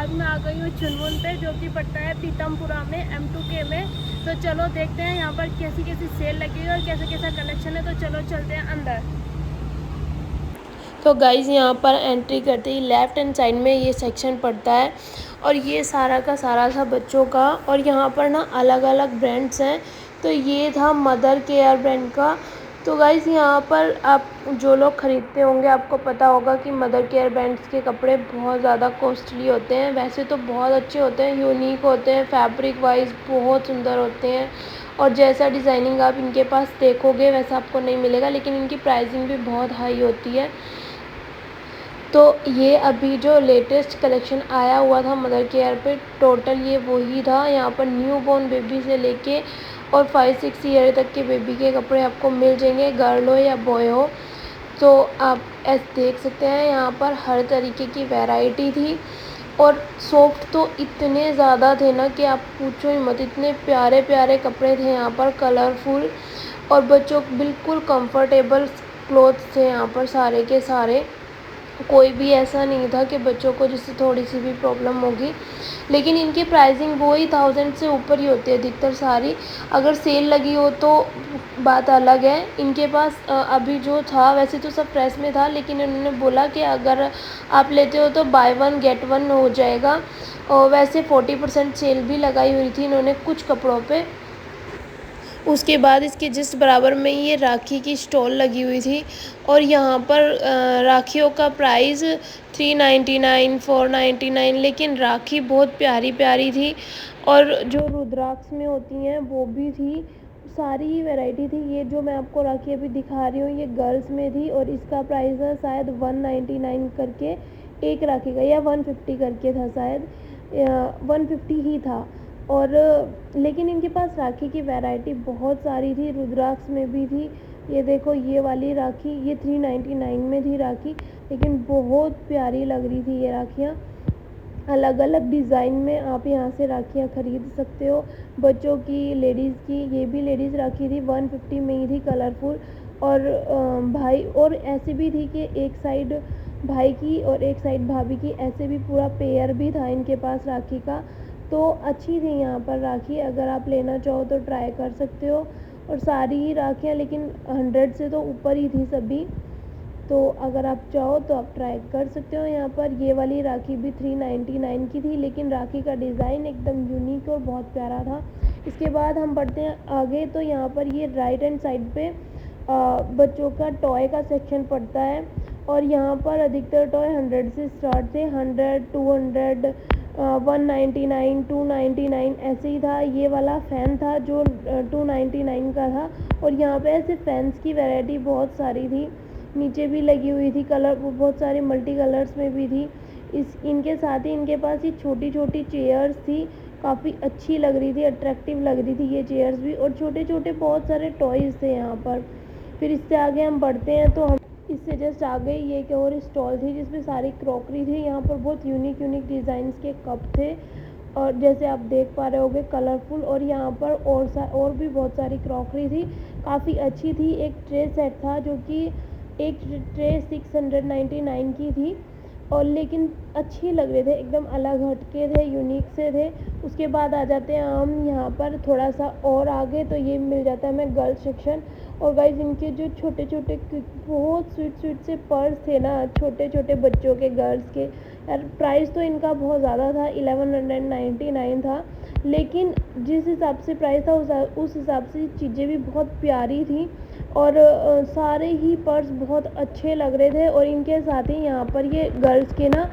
आज मैं आ गई हूँ चुनमुन पे, जो कि पड़ता है पीतमपुरा में M2K में। तो चलो देखते हैं यहाँ पर कैसी कैसी सेल लगी है और कैसा कैसा कलेक्शन है। तो चलो चलते हैं अंदर। तो गाइज़ यहाँ पर एंट्री करते ही लेफ़्ट हैंड साइड में ये सेक्शन पड़ता है और ये सारा का सारा था बच्चों का। और यहाँ पर ना अलग अलग ब्रांड्स हैं। तो ये था मदर केयर ब्रांड का। तो गाइज़ यहाँ पर आप जो लोग ख़रीदते होंगे आपको पता होगा कि मदर केयर ब्रांड्स के कपड़े बहुत ज़्यादा कॉस्टली होते हैं। वैसे तो बहुत अच्छे होते हैं, यूनिक होते हैं, फैब्रिक वाइज बहुत सुंदर होते हैं और जैसा डिज़ाइनिंग आप इनके पास देखोगे वैसा आपको नहीं मिलेगा, लेकिन इनकी प्राइसिंग भी बहुत हाई होती है। तो ये अभी जो लेटेस्ट कलेक्शन आया हुआ था मदर केयर पे, टोटल ये वही था। यहाँ पर न्यू बॉर्न बेबी से लेके और 5-6 ईयर तक के बेबी के कपड़े आपको मिल जाएंगे, गर्ल हो या बॉय हो। तो आप ऐसे देख सकते हैं यहाँ पर हर तरीके की वैरायटी थी और सॉफ्ट तो इतने ज़्यादा थे ना कि आप पूछो ही मत। इतने प्यारे प्यारे कपड़े थे यहाँ पर, कलरफुल, और बच्चों बिल्कुल कंफर्टेबल क्लोथ्स थे यहाँ पर सारे के सारे। कोई भी ऐसा नहीं था कि बच्चों को जिससे थोड़ी सी भी प्रॉब्लम होगी। लेकिन इनकी प्राइसिंग वही 1000 से ऊपर ही होती है अधिकतर सारी। अगर सेल लगी हो तो बात अलग है। इनके पास अभी जो था वैसे तो सब फ्रेश में था, लेकिन इन्होंने बोला कि अगर आप लेते हो तो बाय 1 गेट 1 हो जाएगा। और वैसे 40% सेल भी लगाई हुई थी इन्होंने कुछ कपड़ों पे। उसके बाद इसके जस्ट बराबर में ये राखी की स्टॉल लगी हुई थी और यहाँ पर राखियों का प्राइस 399 499, लेकिन राखी बहुत प्यारी प्यारी थी। और जो रुद्राक्ष में होती हैं वो भी थी, सारी ही वैरायटी थी। ये जो मैं आपको राखी अभी दिखा रही हूँ ये गर्ल्स में थी और इसका प्राइस है शायद 199 करके एक राखी का, या 150 करके था शायद, 150 ही था। और लेकिन इनके पास राखी की वैरायटी बहुत सारी थी, रुद्राक्ष में भी थी। ये देखो ये वाली राखी, ये 399 में थी राखी, लेकिन बहुत प्यारी लग रही थी ये राखियाँ। अलग अलग डिज़ाइन में आप यहाँ से राखियाँ ख़रीद सकते हो, बच्चों की, लेडीज़ की। ये भी लेडीज़ राखी थी, 150 में ही थी, कलरफुल। और भाई, और ऐसे भी थी कि एक साइड भाई की और एक साइड भाभी की, ऐसे भी पूरा पेयर भी था इनके पास राखी का। तो अच्छी थी यहाँ पर राखी, अगर आप लेना चाहो तो ट्राई कर सकते हो। और सारी ही राखियाँ लेकिन 100 से तो ऊपर ही थी सभी। तो अगर आप चाहो तो आप ट्राई कर सकते हो। यहाँ पर ये वाली राखी भी 399 की थी, लेकिन राखी का डिज़ाइन एकदम यूनिक और बहुत प्यारा था। इसके बाद हम बढ़ते हैं आगे। तो यहाँ पर ये राइट हैंड साइड पे बच्चों का टॉय का सेक्शन पड़ता है और यहाँ पर अधिकतर टॉय 100 से स्टार्ट थे, 100, 200, 199, 299 ऐसे ही था। ये वाला फ़ैन था जो 299 का था। और यहाँ पे ऐसे फ़ैन्स की वैरायटी बहुत सारी थी, नीचे भी लगी हुई थी, कलर बहुत सारे मल्टी कलर्स में भी थी। इनके साथ ही इनके पास ये छोटी छोटी चेयर्स थी, काफ़ी अच्छी लग रही थी, अट्रैक्टिव लग रही थी ये चेयर्स भी। और छोटे छोटे बहुत सारे टॉयज़ थे यहाँ पर। फिर इससे आगे हम बढ़ते हैं तो हम इससे जस्ट आगे ये एक और स्टॉल थी जिसमें सारी क्रॉकरी थी। यहाँ पर बहुत यूनिक यूनिक डिज़ाइंस के कप थे और जैसे आप देख पा रहे होगे कलरफुल। और यहाँ पर और भी बहुत सारी क्रॉकरी थी, काफ़ी अच्छी थी। एक ट्रे सेट था जो कि एक ट्रे 699 की थी, और लेकिन अच्छी लग रहे थे, एकदम अलग हटके थे, यूनिक से थे। उसके बाद आ जाते हैं हम यहाँ पर थोड़ा सा और आगे, तो ये मिल जाता है हमें गर्ल्स सेक्शन। और गाइज इनके जो छोटे छोटे बहुत स्वीट स्वीट से पर्स थे ना, छोटे छोटे बच्चों के, गर्ल्स के, यार प्राइस तो इनका बहुत ज़्यादा था, 1199 था। लेकिन जिस हिसाब से प्राइस था उस हिसाब से चीज़ें भी बहुत प्यारी थी और सारे ही पर्स बहुत अच्छे लग रहे थे। और इनके साथ ही यहाँ पर ये गर्ल्स के ना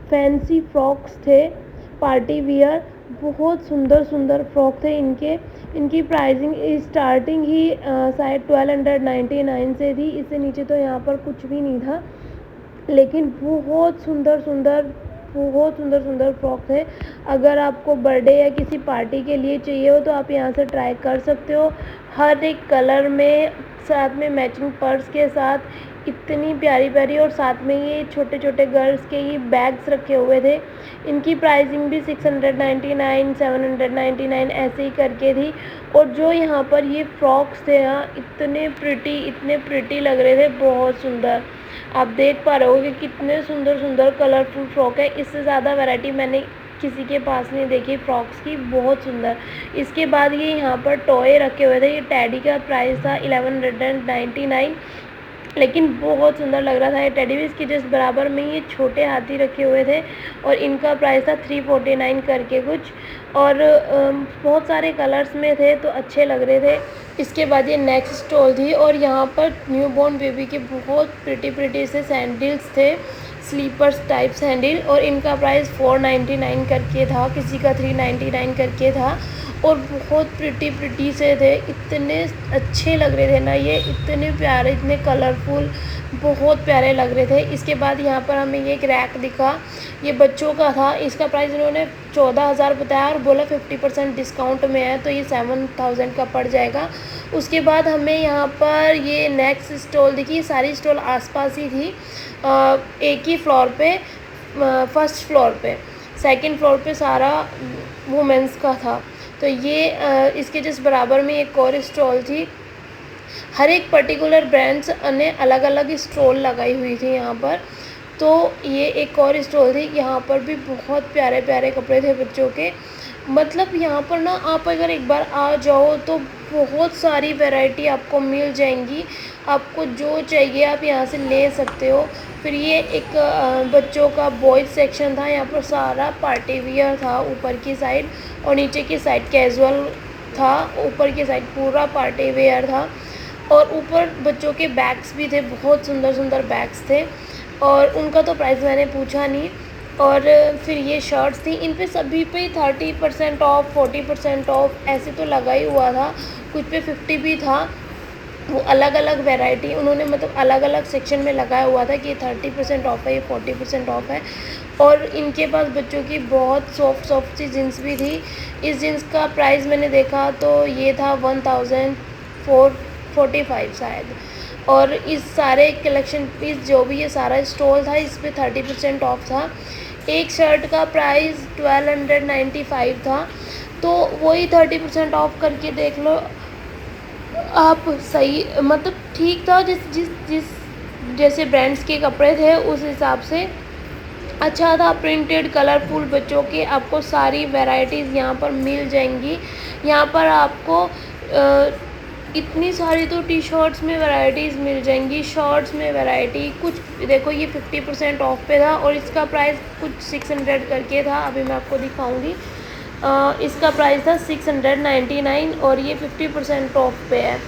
फैंसी फ्रॉक्स थे, पार्टी वियर, बहुत सुंदर सुंदर फ्रॉक थे इनके। इनकी प्राइसिंग स्टार्टिंग ही शायद 1299 से थी, इससे नीचे तो यहाँ पर कुछ भी नहीं था। लेकिन बहुत सुंदर सुंदर फ्रॉक थे। अगर आपको बर्थडे या किसी पार्टी के लिए चाहिए हो तो आप यहाँ से ट्राई कर सकते हो। हर एक कलर में, साथ में मैचिंग पर्स के साथ, इतनी प्यारी प्यारी। और साथ में ये छोटे छोटे गर्ल्स के ये बैग्स रखे हुए थे। इनकी प्राइसिंग भी 699, 799 ऐसे ही करके थी। और जो यहाँ पर ये फ्रॉक्स थे यहाँ, इतने प्रिटी लग रहे थे, बहुत सुंदर। आप देख पा रहे हो कि कितने सुंदर सुंदर कलरफुल फ्रॉक है। इससे ज़्यादा वैरायटी मैंने किसी के पास नहीं देखी फ्रॉक्स की, बहुत सुंदर। इसके बाद ये यहाँ पर टॉय रखे हुए थे। ये टेडी का प्राइस था 1199, लेकिन बहुत सुंदर लग रहा था ये टेडी भी। इसके जस्ट बराबर में ये छोटे हाथी रखे हुए थे और इनका प्राइस था 349 करके कुछ, और बहुत सारे कलर्स में थे तो अच्छे लग रहे थे। इसके बाद ये नेक्स्ट स्टॉल थी और यहाँ पर न्यू बॉर्न बेबी के बहुत प्रिटी से सैंडल्स थे, स्लीपर्स टाइप सैंडल, और इनका प्राइस 499 करके था, किसी का 399 करके था, और बहुत प्रिटी से थे। इतने अच्छे लग रहे थे ना ये, इतने प्यारे, इतने कलरफुल, बहुत प्यारे लग रहे थे। इसके बाद यहाँ पर हमें ये एक रैक दिखा, ये बच्चों का था। इसका प्राइस इन्होंने 14,000 बताया और बोला 50% डिस्काउंट में है तो ये 7,000 का पड़ जाएगा। उसके बाद हमें यहाँ पर ये नेक्स्ट स्टॉल दिखी। सारी स्टॉल आसपास ही थी, एक ही फ्लोर पे, फर्स्ट फ्लोर पे, सेकंड फ्लोर पे सारा वुमेंस का था। तो ये इसके जस्ट बराबर में एक और स्टॉल थी। हर एक पर्टिकुलर ब्रांड्स ने अलग अलग स्टॉल लगाई हुई थी यहाँ पर। तो ये एक और स्टॉल थी, यहाँ पर भी बहुत प्यारे प्यारे कपड़े थे बच्चों के। मतलब यहाँ पर ना आप अगर एक बार आ जाओ तो बहुत सारी वैरायटी आपको मिल जाएंगी, आपको जो चाहिए आप यहाँ से ले सकते हो। फिर ये एक बच्चों का बॉयज़ सेक्शन था, यहाँ पर सारा पार्टी वियर था ऊपर की साइड, और नीचे की साइड कैजुअल था, ऊपर की साइड पूरा पार्टी वेयर था। और ऊपर बच्चों के बैग्स भी थे, बहुत सुंदर सुंदर बैग्स थे, और उनका तो प्राइस मैंने पूछा नहीं। और फिर ये शर्ट्स थी, इन पे सभी पे 30% ऑफ, 40% ऑफ ऐसे तो लगा ही हुआ था, कुछ पे 50 भी था। वो अलग अलग वैरायटी उन्होंने मतलब अलग अलग सेक्शन में लगाया हुआ था कि ये 30% ऑफ है, ये 40% ऑफ है। और इनके पास बच्चों की बहुत सॉफ्ट सी जीन्स भी थी। इस जीन्स का प्राइस मैंने देखा तो ये था 1445 शायद। और इस सारे कलेक्शन पीस जो भी ये सारा स्टॉल था इस पर 30% ऑफ था। एक शर्ट का प्राइस 1295 था, तो वही 30% ऑफ करके देख लो आप। सही मतलब ठीक था, जिस जैसे ब्रांड्स के कपड़े थे उस हिसाब से अच्छा था। प्रिंटेड कलरफुल बच्चों के आपको सारी वैरायटीज़ यहाँ पर मिल जाएंगी। यहाँ पर आपको इतनी सारी तो टी शर्ट्स में वैरायटीज़ मिल जाएंगी, शर्ट्स में वैरायटी कुछ देखो। ये 50% ऑफ पे था और इसका प्राइस कुछ 600 करके था, अभी मैं आपको दिखाऊंगी। इसका प्राइस था 699 और ये 50% ऑफ पे है।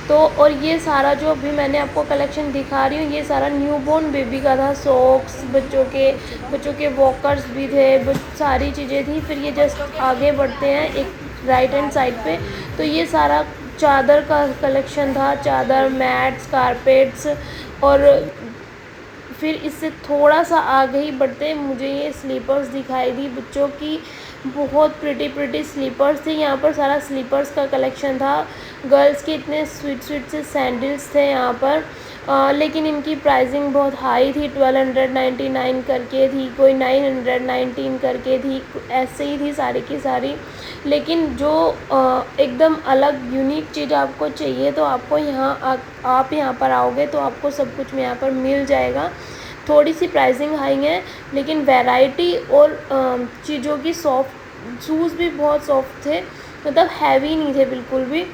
तो और ये सारा जो अभी मैंने आपको कलेक्शन दिखा रही हूँ ये सारा न्यूबॉर्न बेबी का था। सॉक्स बच्चों के वॉकर्स भी थे, सारी चीज़ें थी। फिर ये जस्ट आगे बढ़ते हैं एक राइट हैंड साइड पे, तो ये सारा चादर का कलेक्शन था, चादर, मैट्स, कारपेट्स। और फिर इससे थोड़ा सा आगे ही बढ़ते मुझे ये स्लीपर्स दिखाई दी बच्चों की। बहुत प्रिटी स्लीपर्स थे, यहाँ पर सारा स्लीपर्स का कलेक्शन था। गर्ल्स के इतने स्वीट से सैंडल्स थे यहाँ पर। लेकिन इनकी प्राइसिंग बहुत हाई थी, 1299 करके थी, कोई 919 करके थी, ऐसे ही थी सारी की सारी। लेकिन जो एकदम अलग यूनिक चीज़ आपको चाहिए तो आपको आप यहाँ पर आओगे तो आपको सब कुछ यहाँ पर मिल जाएगा। थोड़ी सी प्राइसिंग हाई है लेकिन वैरायटी और चीज़ों की सॉफ्ट, शूज़ भी बहुत सॉफ्ट थे, मतलब हैवी नहीं थे बिल्कुल भी।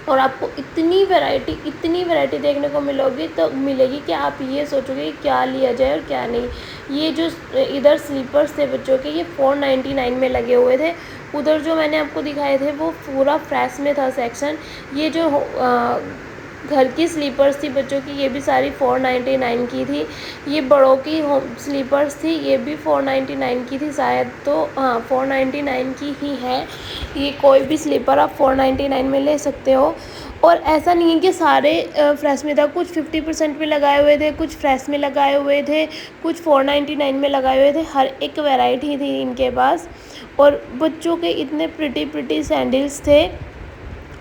और आपको इतनी वैरायटी देखने को मिलेगी कि आप ये सोचोगे क्या लिया जाए और क्या नहीं। ये जो इधर स्लीपर्स थे बच्चों के ये 499 में लगे हुए थे। उधर जो मैंने आपको दिखाए थे वो पूरा फ्रेश में था सेक्शन। ये जो घर की स्लीपर्स थी बच्चों की ये भी सारी 499 की थी। ये बड़ों की होम स्लीपर्स थी, ये भी 499 की थी शायद, तो हाँ 499 की ही है। ये कोई भी स्लीपर आप 499 में ले सकते हो। और ऐसा नहीं है कि सारे फ्रेश में था, कुछ 50% में लगाए हुए थे, कुछ फ्रेश में लगाए हुए थे, कुछ 499 में लगाए हुए थे। हर एक वैरायटी थी इनके पास। और बच्चों के इतने प्रिटी सैंडल्स थे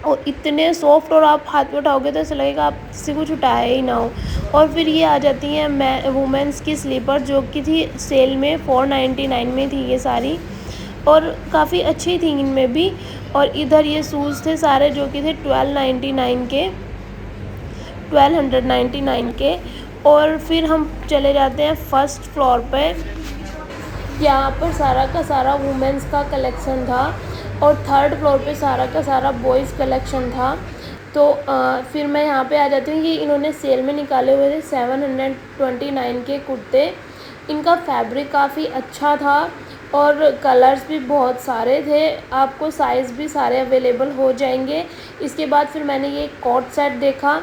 और इतने सॉफ्ट, और आप हाथ में उठाओगे तो ऐसा लगेगा आपसे कुछ उठाया ही ना हो। और फिर ये आ जाती हैं वुमेंस की स्लीपर जो कि थी सेल में 499 में थी ये सारी, और काफ़ी अच्छी थी इनमें भी। और इधर ये शूज़ थे सारे जो कि थे 1299 के। और फिर हम चले जाते हैं फर्स्ट फ्लोर पे। यहाँ पर सारा का सारा वुमेंस का कलेक्शन था और थर्ड फ्लोर पे सारा का सारा बॉयज़ कलेक्शन था। तो फिर मैं यहाँ पे आ जाती हूँ। ये इन्होंने सेल में निकाले हुए थे 729 के कुर्ते। इनका फैब्रिक काफ़ी अच्छा था और कलर्स भी बहुत सारे थे, आपको साइज़ भी सारे अवेलेबल हो जाएंगे। इसके बाद फिर मैंने ये कोट सेट देखा।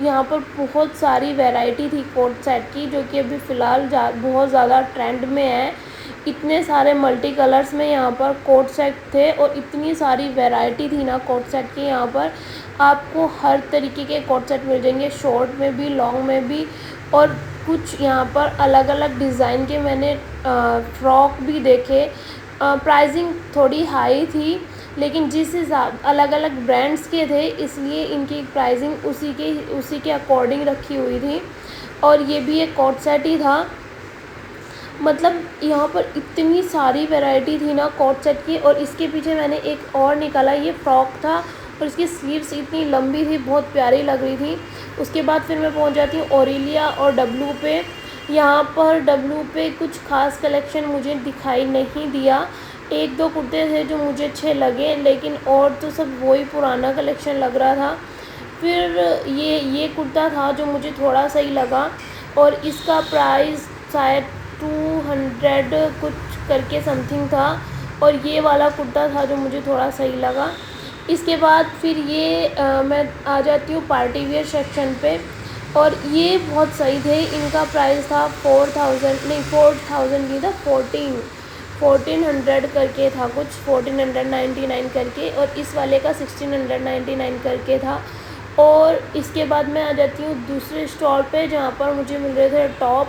यहाँ पर बहुत सारी वैरायटी थी कोट सेट की, जो कि अभी फ़िलहाल बहुत ज़्यादा ट्रेंड में है। इतने सारे मल्टी कलर्स में यहाँ पर कोट सेट थे और इतनी सारी वैरायटी थी ना कोट सेट की। यहाँ पर आपको हर तरीके के कोट सेट मिल जाएंगे, शॉर्ट में भी, लॉन्ग में भी, और कुछ यहाँ पर अलग अलग डिज़ाइन के मैंने फ्रॉक भी देखे। प्राइसिंग थोड़ी हाई थी, लेकिन जिस हिसाब अलग अलग ब्रांड्स के थे इसलिए इनकी प्राइसिंग उसी के अकॉर्डिंग रखी हुई थी। और ये भी एक कोट सेट ही था। मतलब यहाँ पर इतनी सारी वैरायटी थी ना कोट सेट की। और इसके पीछे मैंने एक और निकाला, ये फ्रॉक था और इसकी स्लीव्स इतनी लंबी थी, बहुत प्यारी लग रही थी। उसके बाद फिर मैं पहुँच जाती हूँ ओरेलिया और डब्लू पे। यहाँ पर डब्लू पे कुछ खास कलेक्शन मुझे दिखाई नहीं दिया। एक दो कुर्ते थे जो मुझे अच्छे लगे, लेकिन और तो सब वही पुराना कलेक्शन लग रहा था। फिर ये कुर्ता था जो मुझे थोड़ा सही लगा और इसका प्राइस शायद 200 कुछ करके समथिंग था। और ये वाला कुर्ता था जो मुझे थोड़ा सही लगा। इसके बाद फिर मैं आ जाती हूँ पार्टी वेयर सेक्शन पे, और ये बहुत सही थे। इनका प्राइस था 4000 नहीं 4000 की था, 1400 करके था कुछ, 1499 करके, और इस वाले का 1699 करके था। और इसके बाद मैं आ जाती हूँ दूसरे स्टॉल पे जहाँ पर मुझे मिल रहे थे टॉप।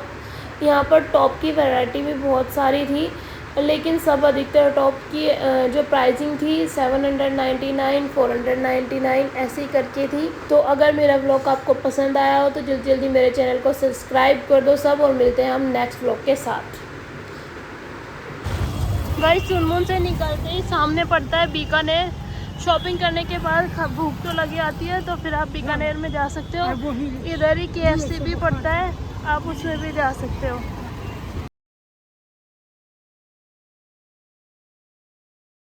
यहाँ पर टॉप की वैरायटी भी बहुत सारी थी, लेकिन सब अधिकतर टॉप की जो प्राइसिंग थी 799, 499 ऐसे ही करके थी। तो अगर मेरा व्लॉग आपको पसंद आया हो तो जल्दी जल्दी मेरे चैनल को सब्सक्राइब कर दो सब, और मिलते हैं हम नेक्स्ट व्लॉग के साथ। गाइस, चुनमुन से निकलते ही सामने पड़ता है बीकानेर। शॉपिंग करने के बाद भूख तो लगी आती है, तो फिर आप बीकानेर में जा सकते हो। इधर ही KFC भी पड़ता है, आप उसमें भी जा सकते हो।